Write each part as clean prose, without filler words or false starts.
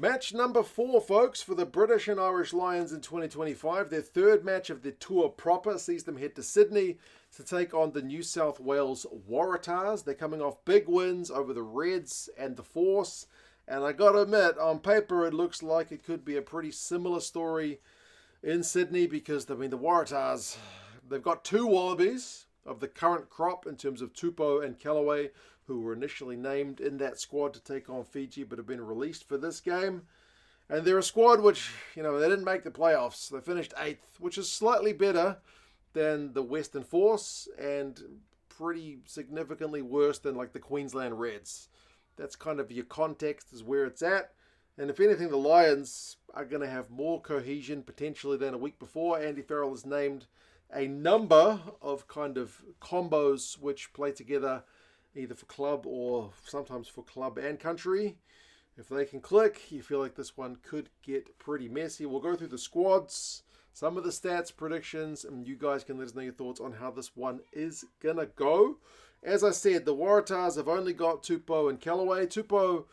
Match number 4, folks, for the British and Irish Lions in 2025. Their third match of the tour proper sees them head to Sydney to take on the New South Wales Waratahs. They're coming off big wins over the Reds and the Force. And I got to admit, on paper, it looks like it could be a pretty similar story in Sydney because, the Waratahs, they've got two Wallabies of the current crop in terms of Tupou and Callaway, who were initially named in that squad to take on Fiji but have been released for this game. And they're a squad which, they didn't make the playoffs. They finished 8th, which is slightly better than the Western Force and pretty significantly worse than like the Queensland Reds. That's kind of your context is where it's at. And if anything, the Lions are going to have more cohesion potentially than a week before. Andy Farrell has named a number of kind of combos which play together either for club or sometimes for club and country. If they can click, you feel like this one could get pretty messy. We'll go through the squads, some of the stats, predictions, and you guys can let us know your thoughts on how this one is going to go. As I said, the Waratahs have only got Tupou and Callaway. Tupou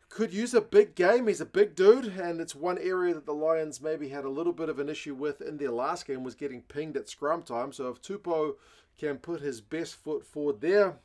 could use a big game. He's a big dude, and it's one area that the Lions maybe had a little bit of an issue with in their last game was getting pinged at scrum time. So if Tupou can put his best foot forward there,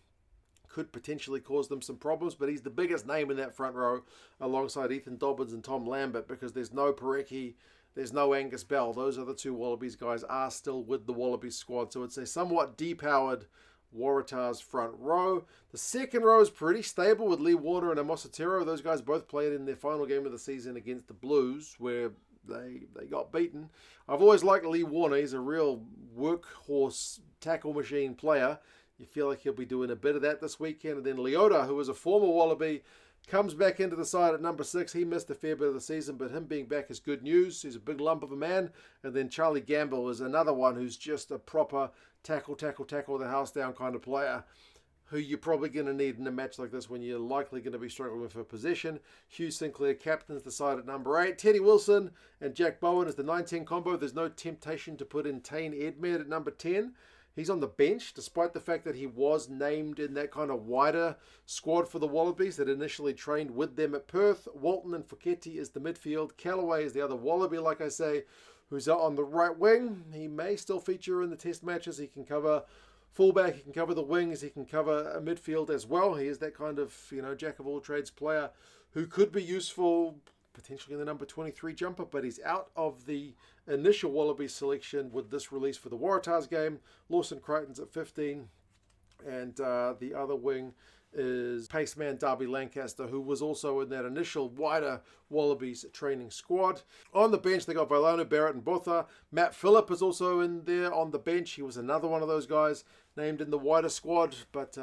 could potentially cause them some problems, but he's the biggest name in that front row alongside Ethan Dobbins and Tom Lambert because there's no Parecki, there's no Angus Bell. Those other two Wallabies guys are still with the Wallabies squad, so it's a somewhat depowered Waratahs front row. The second row is pretty stable with Lee Warner and Amos Otero. Those guys both played in their final game of the season against the Blues where they got beaten. I've always liked Lee Warner. He's a real workhorse tackle machine player. You feel like he'll be doing a bit of that this weekend. And then Leota, who was a former Wallaby, comes back into the side at number 6. He missed a fair bit of the season, but him being back is good news. He's a big lump of a man. And then Charlie Gamble is another one who's just a proper tackle the house down kind of player who you're probably going to need in a match like this when you're likely going to be struggling for possession. Hugh Sinclair captains the side at number 8. Teddy Wilson and Jack Bowen is the 9-10 combo. There's no temptation to put in Tane Edmed at number 10. He's on the bench, despite the fact that he was named in that kind of wider squad for the Wallabies that initially trained with them at Perth. Walton and Foketi is the midfield. Callaway is the other Wallaby, like I say, who's out on the right wing. He may still feature in the test matches. He can cover fullback, he can cover the wings, he can cover a midfield as well. He is that kind of, jack-of-all-trades player who could be useful potentially in the number 23 jumper, but he's out of the initial Wallaby selection with this release for the Waratahs game. Lawson Crichton's at 15, and the other wing is paceman Darby Lancaster, who was also in that initial wider Wallabies training squad. On the bench, they got Vailano, Barrett, and Botha. Matt Phillip is also in there on the bench. He was another one of those guys named in the wider squad, but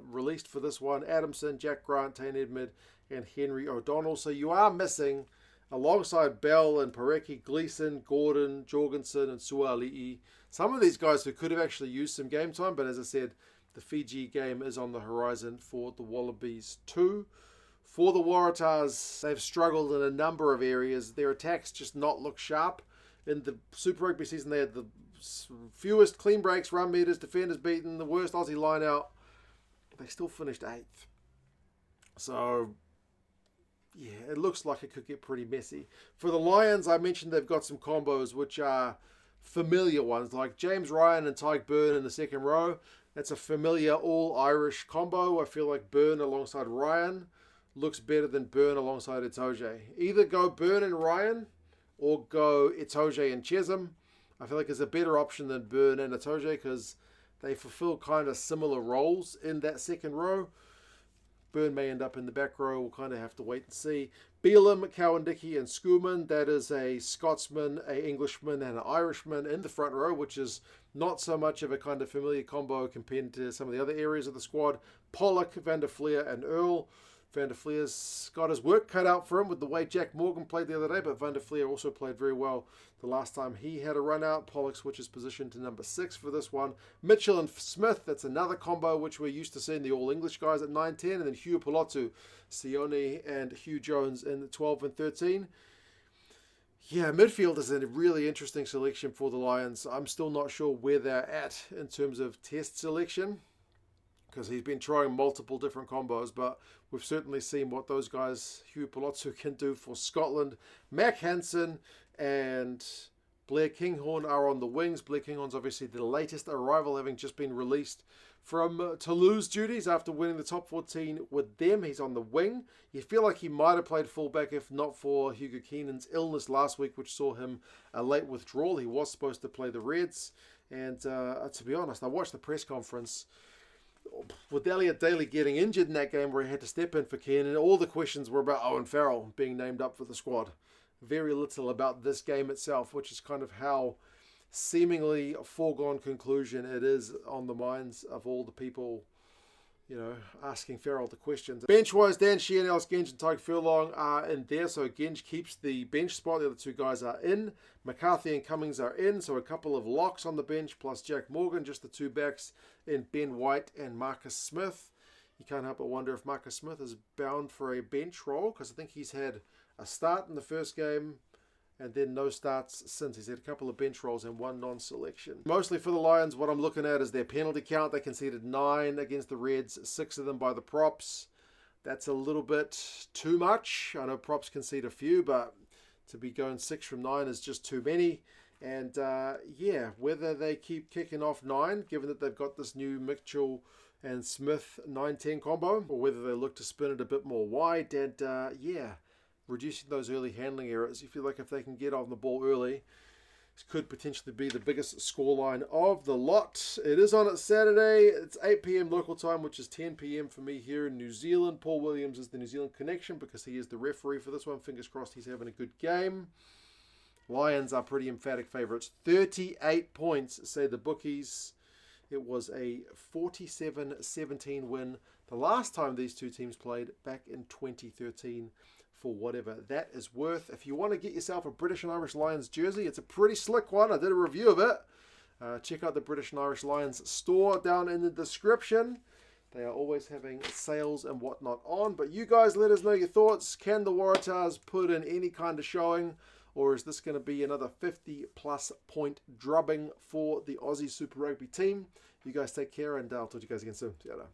released for this one. Adamson, Jack Grant, Tane Edmed, and Henry O'Donnell. So you are missing, alongside Bell and Parecki, Gleeson, Gordon, Jorgensen, and Suali'i. Some of these guys who could have actually used some game time, but as I said, the Fiji game is on the horizon for the Wallabies too. For the Waratahs, they've struggled in a number of areas. Their attacks just not look sharp. In the Super Rugby season, they had the fewest clean breaks, run meters, defenders beaten, the worst Aussie line out. They still finished 8th. So yeah, it looks like it could get pretty messy. For the Lions, I mentioned they've got some combos which are familiar ones, like James Ryan and Tyke Byrne in the second row. That's a familiar all-Irish combo. I feel like Byrne alongside Ryan looks better than Byrne alongside Itoje. Either go Byrne and Ryan or go Itoje and Chisholm. I feel like it's a better option than Byrne and Itoje because they fulfill kind of similar roles in that second row. Byrne may end up in the back row. We'll kind of have to wait and see. Beelum, Cowan-Dickey, and Schoeman. That is a Scotsman, an Englishman, and an Irishman in the front row, which is not so much of a kind of familiar combo compared to some of the other areas of the squad. Pollock, Van der Fleer, and Earl. Van der Fleer's got his work cut out for him with the way Jack Morgan played the other day, but Van der Fleer also played very well the last time he had a run out. Pollock switches position to number 6 for this one. Mitchell and Smith, that's another combo which we're used to seeing the All-English guys at 9-10, and then Hugh Pilotu, Sione, and Hugh Jones in 12 and 13. Yeah, midfield is a really interesting selection for the Lions. I'm still not sure where they're at in terms of test selection, because he's been trying multiple different combos, but we've certainly seen what those guys, Hugh Palazzo, can do for Scotland. Mac Hansen and Blair Kinghorn are on the wings. Blair Kinghorn's obviously the latest arrival, having just been released from Toulouse duties after winning the top 14 with them. He's on the wing. You feel like he might have played fullback if not for Hugo Keenan's illness last week, which saw him a late withdrawal. He was supposed to play the Reds. And to be honest, I watched the press conference with Elliot Daly getting injured in that game where he had to step in for Keenan. All the questions were about Owen Farrell being named up for the squad. Very little about this game itself, which is kind of how seemingly a foregone conclusion it is on the minds of all the people, asking Farrell the questions. Bench-wise, Dan Sheehan, Alice Genge and Tyke Furlong are in there, so Genge keeps the bench spot. The other two guys are in. McCarthy and Cummings are in, so a couple of locks on the bench, plus Jack Morgan, just the two backs in Ben White and Marcus Smith. You can't help but wonder if Marcus Smith is bound for a bench role, because I think he's had a start in the first game, and then no starts since. He's had a couple of bench rolls and one non-selection. Mostly for the Lions, what I'm looking at is their penalty count. They conceded 9 against the Reds, 6 of them by the props. That's a little bit too much. I know props concede a few, but to be going 6 from 9 is just too many. And whether they keep kicking off 9, given that they've got this new Mitchell and Smith 9-10 combo, or whether they look to spin it a bit more wide and reducing those early handling errors. You feel like if they can get on the ball early, this could potentially be the biggest scoreline of the lot. It is on at Saturday. It's 8 p.m. local time, which is 10 p.m. for me here in New Zealand. Paul Williams is the New Zealand connection because he is the referee for this one. Fingers crossed he's having a good game. Lions are pretty emphatic favourites. 38 points, say the bookies. It was a 47-17 win the last time these two teams played back in 2013. For whatever that is worth. If you want to get yourself a British and Irish Lions jersey, it's a pretty slick one. I did a review of it. Check out the British and Irish Lions store down in the description. They are always having sales and whatnot on. But you guys let us know your thoughts. Can the Waratahs put in any kind of showing? Or is this going to be another 50-plus point drubbing for the Aussie Super Rugby team? You guys take care, and I'll talk to you guys again soon. See you later.